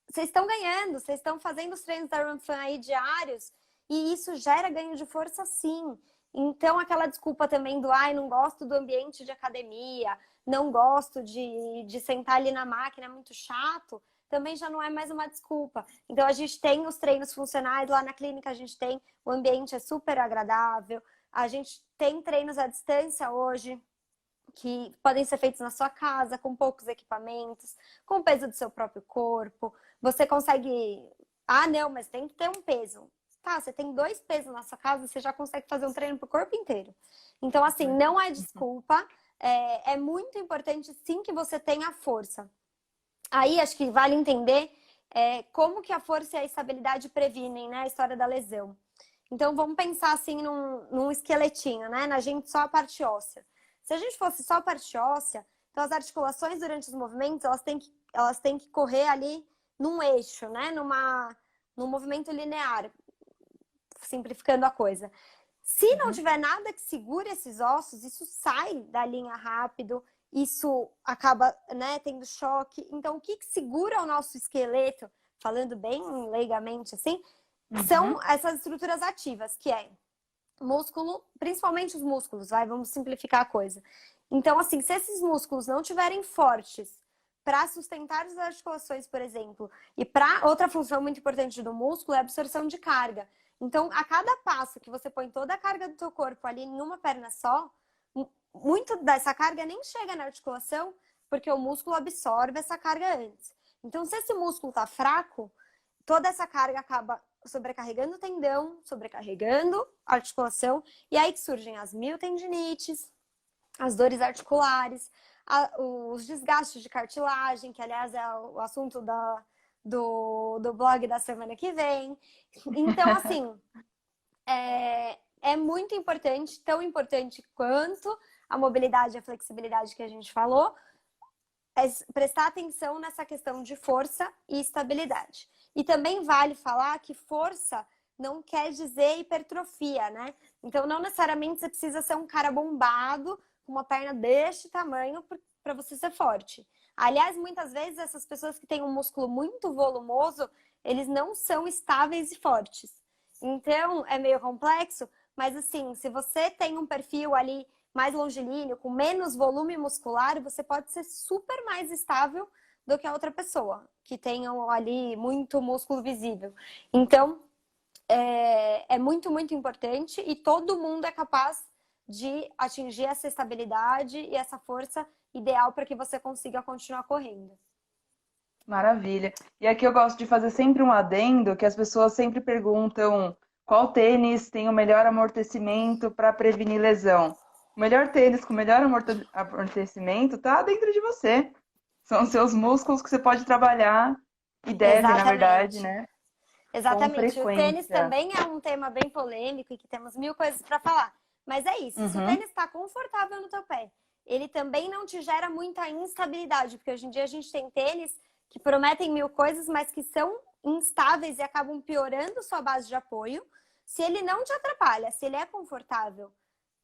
vocês estão ganhando, vocês estão fazendo os treinos da Run Fun aí diários e isso gera ganho de força, sim. Então, aquela desculpa também do não gosto do ambiente de academia, não gosto de sentar ali na máquina, é muito chato, também já não é mais uma desculpa. Então, a gente tem os treinos funcionais lá na clínica, a gente tem, o ambiente é super agradável, a gente tem treinos à distância hoje, que podem ser feitos na sua casa, com poucos equipamentos, com o peso do seu próprio corpo. Você consegue... não, mas tem que ter um peso. Tá, você tem 2 pesos na sua casa, você já consegue fazer um treino pro corpo inteiro. Então, assim, não é desculpa. É muito importante, sim, que você tenha força. Aí, acho que vale entender como que a força e a estabilidade previnem, né, a história da lesão. Então, vamos pensar, assim, num esqueletinho, né, na gente só a parte óssea. Se a gente fosse só a parte óssea, então as articulações durante os movimentos, elas têm que correr ali num eixo, né? Num movimento linear, simplificando a coisa. Se não tiver nada que segure esses ossos, isso sai da linha rápido, isso acaba, né, tendo choque. Então, o que segura o nosso esqueleto, falando bem leigamente assim, são essas estruturas ativas, que é músculo, principalmente os músculos, vamos simplificar a coisa. Então, assim, se esses músculos não estiverem fortes para sustentar as articulações, por exemplo, e para outra função muito importante do músculo é a absorção de carga. Então, a cada passo que você põe toda a carga do teu corpo ali em uma perna só, muito dessa carga nem chega na articulação, porque o músculo absorve essa carga antes. Então, se esse músculo está fraco, toda essa carga acaba sobrecarregando o tendão, sobrecarregando a articulação, e aí que surgem as miotendinites, as dores articulares, os desgastes de cartilagem, que aliás é o assunto do blog da semana que vem. Então, assim, é muito importante, tão importante quanto a mobilidade e a flexibilidade que a gente falou, prestar atenção nessa questão de força e estabilidade. E também vale falar que força não quer dizer hipertrofia, né? Então, não necessariamente você precisa ser um cara bombado, com uma perna deste tamanho, para você ser forte. Aliás, muitas vezes, essas pessoas que têm um músculo muito volumoso, eles não são estáveis e fortes. Então, é meio complexo, mas assim, se você tem um perfil ali mais longilíneo, com menos volume muscular, você pode ser super mais estável do que a outra pessoa, que tenha ali muito músculo visível. Então, é muito, muito importante e todo mundo é capaz de atingir essa estabilidade e essa força ideal para que você consiga continuar correndo. Maravilha. E aqui eu gosto de fazer sempre um adendo, que as pessoas sempre perguntam qual tênis tem o melhor amortecimento para prevenir lesão. O melhor tênis com o melhor amortecimento está dentro de você. São os seus músculos que você pode trabalhar e deve, na verdade, Exatamente. né? Com Exatamente. O tênis frequência. também é um tema bem polêmico e que temos mil coisas para falar. Mas é isso, se o Uhum. tênis está confortável no teu pé, ele também não te gera muita instabilidade, porque hoje em dia a gente tem tênis que prometem mil coisas, mas que são instáveis e acabam piorando sua base de apoio. Se ele não te atrapalha, se ele é confortável,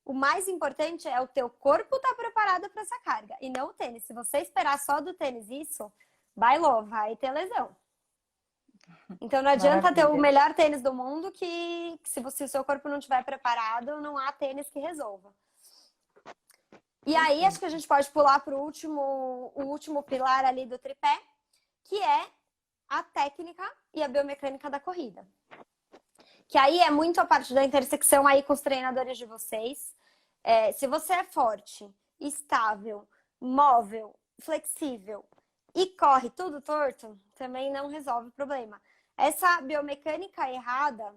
o mais importante é o teu corpo estar preparado para essa carga e não o tênis. Se você esperar só do tênis isso, bailou, vai ter lesão. Então não adianta ter o Maravilha. melhor tênis do mundo que se o seu corpo não estiver preparado, não há tênis que resolva. E aí acho que a gente pode pular para o último pilar ali do tripé, que é a técnica e a biomecânica da corrida. Que aí é muito a parte da intersecção aí com os treinadores de vocês. Se você é forte, estável, móvel, flexível e corre tudo torto, também não resolve o problema. Essa biomecânica errada,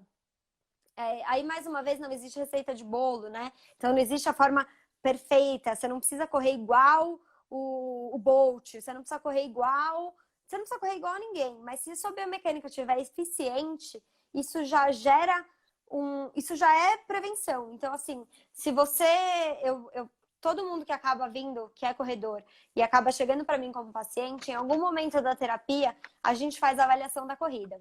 aí mais uma vez não existe receita de bolo, né? Então não existe a forma perfeita, você não precisa correr igual o Bolt, você não precisa correr igual, você não precisa correr igual a ninguém, mas se a sua biomecânica estiver eficiente, isso já gera isso já é prevenção. Então, assim, se você, todo mundo que acaba vindo, que é corredor, e acaba chegando para mim como paciente, em algum momento da terapia, a gente faz a avaliação da corrida.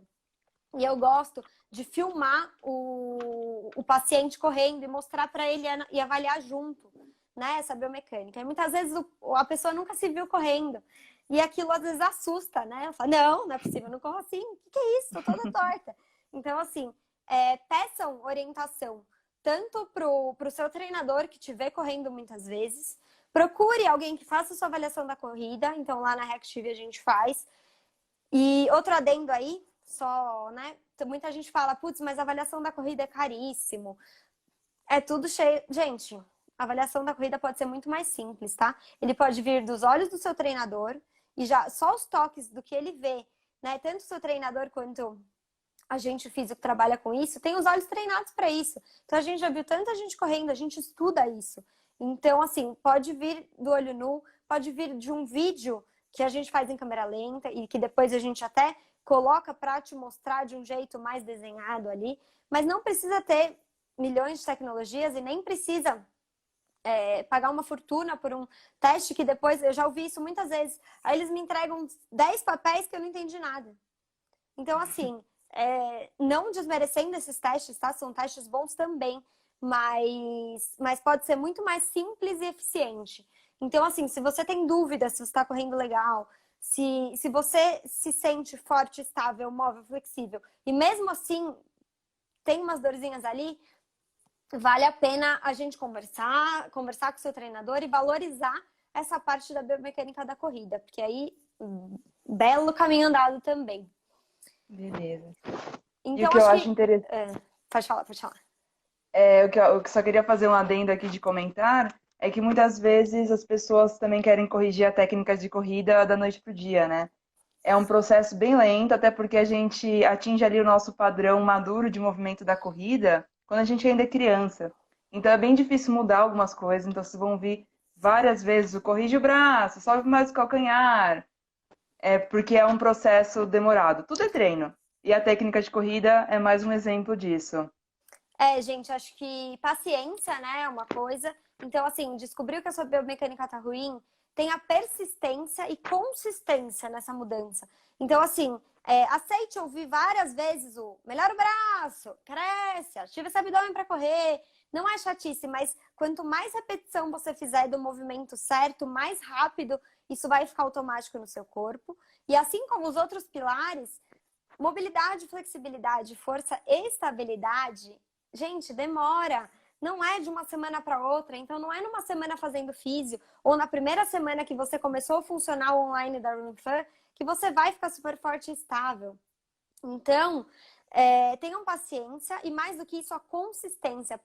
E eu gosto de filmar o paciente correndo e mostrar para ele e avaliar junto, né, essa biomecânica. E muitas vezes a pessoa nunca se viu correndo. E aquilo às vezes assusta, né? Eu falo, não é possível, eu não corro assim. O que é isso? Tô toda torta. Então, assim, peçam orientação tanto pro seu treinador que te vê correndo muitas vezes. Procure alguém que faça a sua avaliação da corrida. Então, lá na Reactive a gente faz. E outro adendo aí, só, né? Muita gente fala, putz, mas a avaliação da corrida é caríssimo. É tudo cheio. Gente, a avaliação da corrida pode ser muito mais simples, tá? Ele pode vir dos olhos do seu treinador e já só os toques do que ele vê, né? Tanto o seu treinador quanto a gente físico que trabalha com isso, tem os olhos treinados para isso. Então a gente já viu tanta gente correndo, a gente estuda isso. Então, assim, pode vir do olho nu, pode vir de um vídeo que a gente faz em câmera lenta e que depois a gente até coloca para te mostrar de um jeito mais desenhado ali, mas não precisa ter milhões de tecnologias e nem precisa pagar uma fortuna por um teste que depois, eu já ouvi isso muitas vezes, aí eles me entregam 10 papéis que eu não entendi nada. Então, assim, não desmerecendo esses testes, tá? São testes bons também, mas pode ser muito mais simples e eficiente. Então, assim, se você tem dúvida se você está correndo legal, se você se sente forte, estável, móvel, flexível, e mesmo assim tem umas dorzinhas ali, vale a pena a gente conversar com o seu treinador e valorizar essa parte da biomecânica da corrida, porque aí, belo caminho andado também. Beleza. E o Então, que eu acho acho que... interessante, pode falar, pode falar. o que só queria fazer um adendo aqui de comentar, é que muitas vezes as pessoas também querem corrigir a técnica de corrida da noite pro dia, né? É um processo bem lento, até porque a gente atinge ali o nosso padrão maduro de movimento da corrida quando a gente ainda é criança. Então é bem difícil mudar algumas coisas, então vocês vão vir várias vezes o corrige o braço, sobe mais o calcanhar, porque é um processo demorado. Tudo é treino. E a técnica de corrida é mais um exemplo disso. Gente, acho que paciência, né, é uma coisa. Então, assim, descobriu que a sua biomecânica tá ruim, tenha persistência e consistência nessa mudança. Então, assim, aceite ouvir várias vezes o melhora o braço, cresce, ativa esse abdômen para correr. Não é chatice, mas quanto mais repetição você fizer do movimento certo, mais rápido isso vai ficar automático no seu corpo. E assim como os outros pilares, mobilidade, flexibilidade, força e estabilidade, gente, demora. Não é de uma semana para outra. Então, não é numa semana fazendo físio ou na primeira semana que você começou a funcionar online da RunFun que você vai ficar super forte e estável. Então, tenham paciência e, mais do que isso, a consistência.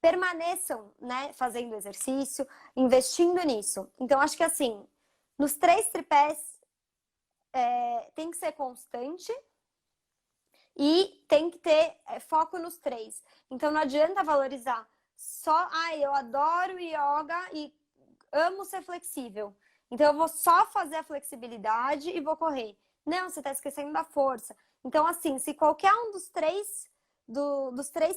Permaneçam, né, fazendo exercício, investindo nisso. Então, acho que assim, nos 3 tripés, tem que ser constante e tem que ter foco nos 3. Então, não adianta valorizar só, eu adoro yoga e amo ser flexível. Então, eu vou só fazer a flexibilidade e vou correr. Não, você está esquecendo da força. Então, assim, se qualquer um dos 3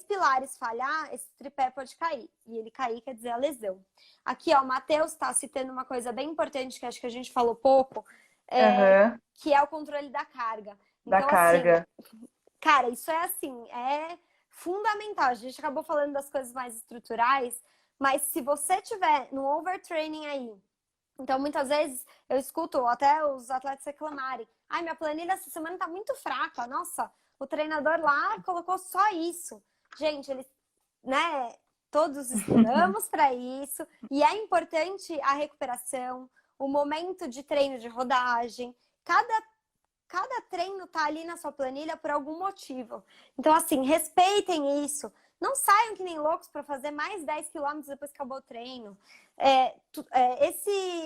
pilares falhar, esse tripé pode cair. E ele cair quer dizer a lesão. Aqui, ó, o Matheus está citando uma coisa bem importante que acho que a gente falou pouco, Aham, que é o controle da carga. da Então, assim, carga. cara, isso é assim, é fundamental. A gente acabou falando das coisas mais estruturais, mas se você tiver no overtraining aí, então muitas vezes eu escuto até os atletas reclamarem: ai, minha planilha essa semana tá muito fraca, nossa, o treinador lá colocou só isso. Gente, eles, né, todos estudamos para isso, e é importante a recuperação, o momento de treino de rodagem, cada treino tá ali na sua planilha por algum motivo. Então, assim, respeitem isso. Não saiam que nem loucos para fazer mais 10 quilômetros depois que acabou o treino.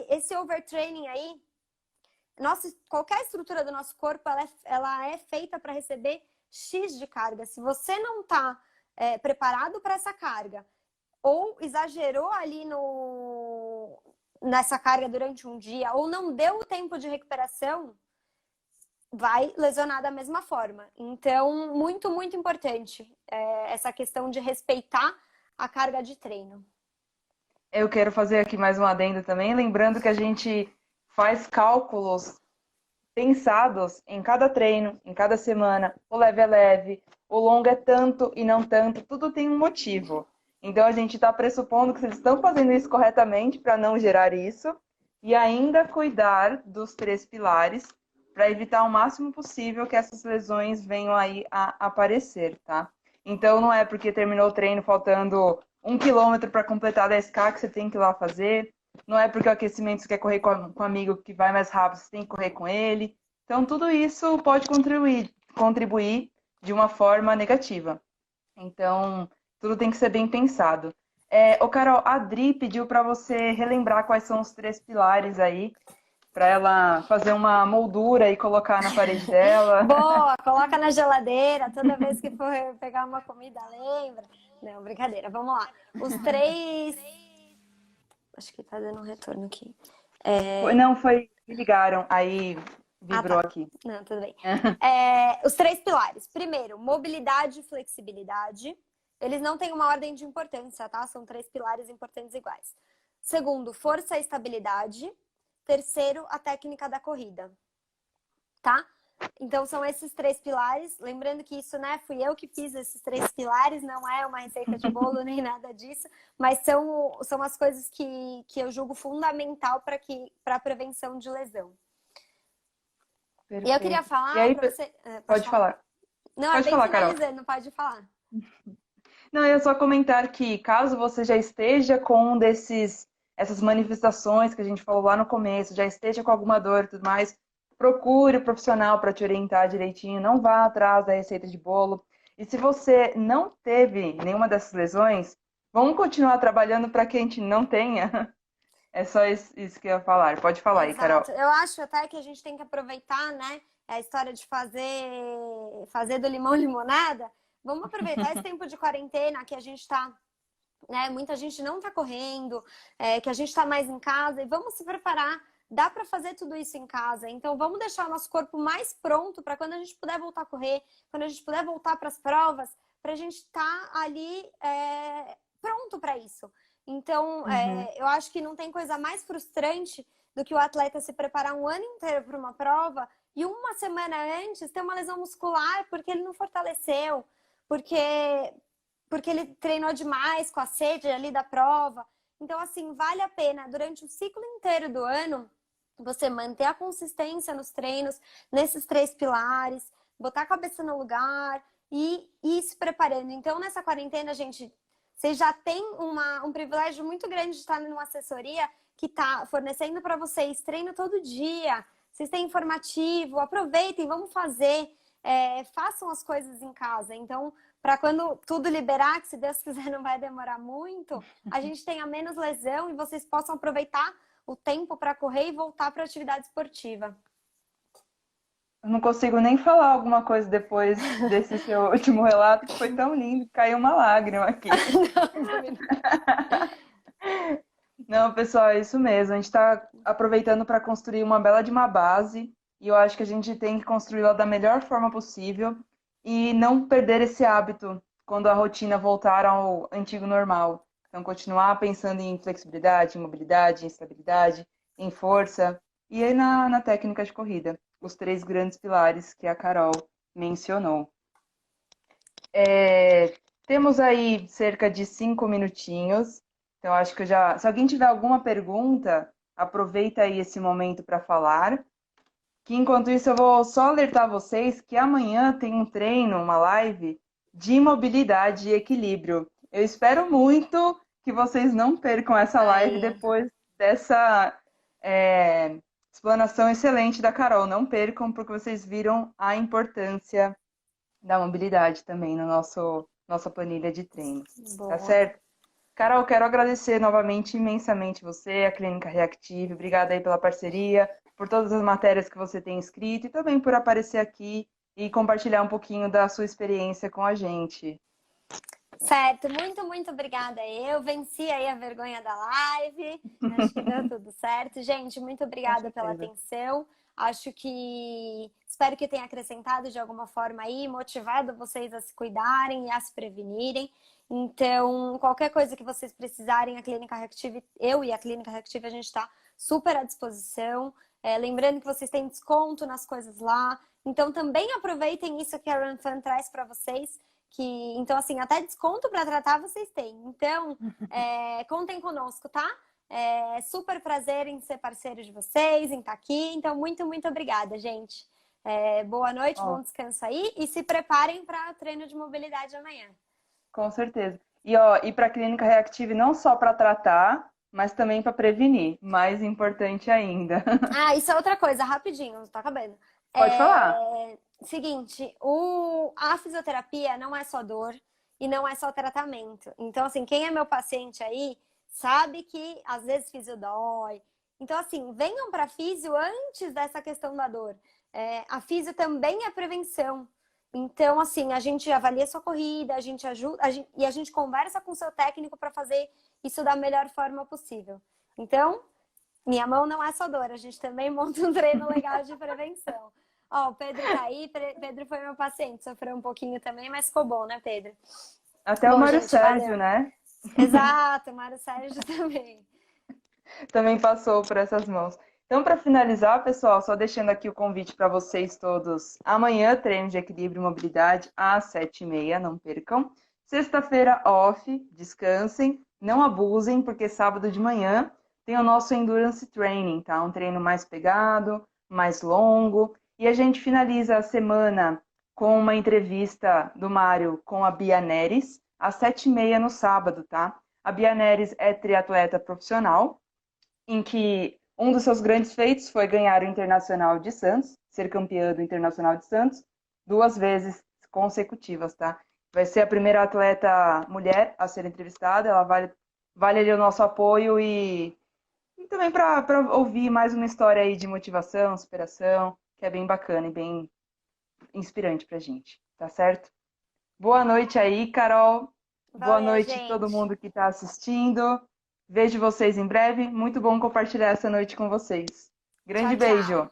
Esse overtraining aí, qualquer estrutura do nosso corpo, ela é feita para receber X de carga. Se você não tá preparado para essa carga, ou exagerou ali nessa carga durante um dia, ou não deu o tempo de recuperação, vai lesionar da mesma forma. Então, muito, muito importante essa questão de respeitar a carga de treino. Eu quero fazer aqui mais um adendo também, lembrando que a gente faz cálculos pensados em cada treino, em cada semana. O leve é leve, o longo é tanto e não tanto, tudo tem um motivo. Então a gente está pressupondo que vocês estão fazendo isso corretamente para não gerar isso e ainda cuidar dos 3 pilares para evitar o máximo possível que essas lesões venham aí a aparecer, tá? Então não é porque terminou o treino faltando 1 quilômetro para completar 10K que você tem que ir lá fazer. Não é porque o aquecimento você quer correr com um amigo que vai mais rápido, você tem que correr com ele. Então, tudo isso pode contribuir de uma forma negativa. Então, tudo tem que ser bem pensado. Ô Carol, a Dri pediu para você relembrar quais são os 3 pilares aí, para ela fazer uma moldura e colocar na parede dela. Boa, coloca na geladeira, toda vez que for pegar uma comida, lembra? Não, brincadeira, vamos lá. Os 3... Acho que tá dando um retorno aqui. Não, me ligaram, aí vibrou tá. aqui. Não, tudo bem. Os 3 pilares. Primeiro, mobilidade e flexibilidade. Eles não têm uma ordem de importância, tá? São 3 pilares importantes iguais. Segundo, força e estabilidade. Terceiro, a técnica da corrida, tá? Então, são esses 3 pilares. Lembrando que isso, né, fui eu que fiz esses 3 pilares, não é uma receita de bolo nem nada disso, mas são as coisas que eu julgo fundamental para a prevenção de lesão. Perfeito. E eu queria falar E aí, para você... pode falar. Não, Pode é bem falar, Carol. finalizando, pode falar. Não, eu ia só comentar que caso você já esteja com essas manifestações que a gente falou lá no começo, já esteja com alguma dor e tudo mais, procure o profissional para te orientar direitinho, não vá atrás da receita de bolo. E se você não teve nenhuma dessas lesões, vamos continuar trabalhando para que a gente não tenha. É só isso que eu ia falar. Pode falar aí, Carol. Exato. Eu acho até que a gente tem que aproveitar, né, a história de fazer do limão limonada. Vamos aproveitar esse tempo de quarentena que a gente está, né, muita gente não está correndo, que a gente está mais em casa, e vamos se preparar. Dá para fazer tudo isso em casa. Então, vamos deixar o nosso corpo mais pronto para quando a gente puder voltar a correr, quando a gente puder voltar para as provas, para a gente estar ali pronto para isso. Então, eu acho que não tem coisa mais frustrante do que o atleta se preparar um ano inteiro para uma prova e uma semana antes ter uma lesão muscular porque ele não fortaleceu, porque ele treinou demais com a sede ali da prova. Então, assim, vale a pena, durante o ciclo inteiro do ano, você manter a consistência nos treinos, nesses 3 pilares, botar a cabeça no lugar e ir se preparando. Então, nessa quarentena, gente, vocês já têm um privilégio muito grande de estar numa assessoria que está fornecendo para vocês treino todo dia. Vocês têm informativo, aproveitem, vamos fazer. façam as coisas em casa. Então, para quando tudo liberar, que se Deus quiser não vai demorar muito, a gente tenha menos lesão e vocês possam aproveitar o tempo para correr e voltar para a atividade esportiva. Eu não consigo nem falar alguma coisa depois desse seu último relato, que foi tão lindo, que caiu uma lágrima aqui. Não, pessoal, é isso mesmo. A gente está aproveitando para construir uma bela de uma base e eu acho que a gente tem que construí-la da melhor forma possível e não perder esse hábito quando a rotina voltar ao antigo normal. Então, continuar pensando em flexibilidade, em mobilidade, em estabilidade, em força e aí na técnica de corrida. Os três grandes pilares que a Carol mencionou. Temos aí cerca de 5 minutinhos. Então, acho que já. Se alguém tiver alguma pergunta, aproveita aí esse momento para falar. Que enquanto isso, eu vou só alertar vocês que amanhã tem um treino, uma live de mobilidade e equilíbrio. Eu espero muito que vocês não percam essa live depois dessa explanação excelente da Carol. Não percam, porque vocês viram a importância da mobilidade também no nossa planilha de treinos. Boa. Tá certo? Carol, quero agradecer novamente imensamente você, a Clínica Reactive. Obrigada aí pela parceria, por todas as matérias que você tem escrito e também por aparecer aqui e compartilhar um pouquinho da sua experiência com a gente. Certo, muito obrigada. Eu venci aí a vergonha da live. Acho que deu tudo certo. Gente, muito obrigada pela atenção. Acho que espero que tenha acrescentado de alguma forma aí, motivado vocês a se cuidarem e a se prevenirem. Então, qualquer coisa que vocês precisarem, a Clínica Reactive, eu e a Clínica Reactive, a gente está super à disposição. Lembrando que vocês têm desconto nas coisas lá. Então, também aproveitem isso que a Run Fun traz para vocês. Então, assim, até desconto para tratar vocês têm. Então, contem conosco, tá? Super prazer em ser parceiro de vocês, em estar aqui. Então, muito obrigada, gente. Boa noite, bom descanso aí. E se preparem para o treino de mobilidade amanhã. Com certeza. E para a Clínica Reactive não só para tratar, mas também para prevenir. Mais importante ainda. Isso é outra coisa, rapidinho, tá acabando. Pode falar. Seguinte, a fisioterapia não é só dor e não é só tratamento. Então, assim, quem é meu paciente aí sabe que às vezes fisio dói. Então, assim, venham para fisio antes dessa questão da dor. A fisio também é prevenção. Então, assim, a gente avalia sua corrida, a gente ajuda e a gente conversa com o seu técnico para fazer isso da melhor forma possível. Então, minha mão não é só dor, a gente também monta um treino legal de prevenção. O Pedro tá aí, Pedro foi meu paciente, sofreu um pouquinho também, mas ficou bom, né, Pedro? Até o Mário Sérgio, né? Exato, o Mário Sérgio também. Também passou por essas mãos. Então, para finalizar, pessoal, só deixando aqui o convite para vocês todos. Amanhã, treino de equilíbrio e mobilidade às 7h30, não percam. Sexta-feira, off, descansem, não abusem, porque sábado de manhã tem o nosso Endurance Training, tá? Um treino mais pegado, mais longo. E a gente finaliza a semana com uma entrevista do Mário com a Bia Neres, às 7h30 no sábado, tá? A Bia Neres é triatleta profissional, em que um dos seus grandes feitos foi ganhar o Internacional de Santos, ser campeã do Internacional de Santos, 2 vezes consecutivas, tá? Vai ser a primeira atleta mulher a ser entrevistada, ela vale ali o nosso apoio e também para ouvir mais uma história aí de motivação, superação, que é bem bacana e bem inspirante pra gente, tá certo? Boa noite aí, Carol. Boa noite a todo mundo que está assistindo. Vejo vocês em breve. Muito bom compartilhar essa noite com vocês. Grande beijo.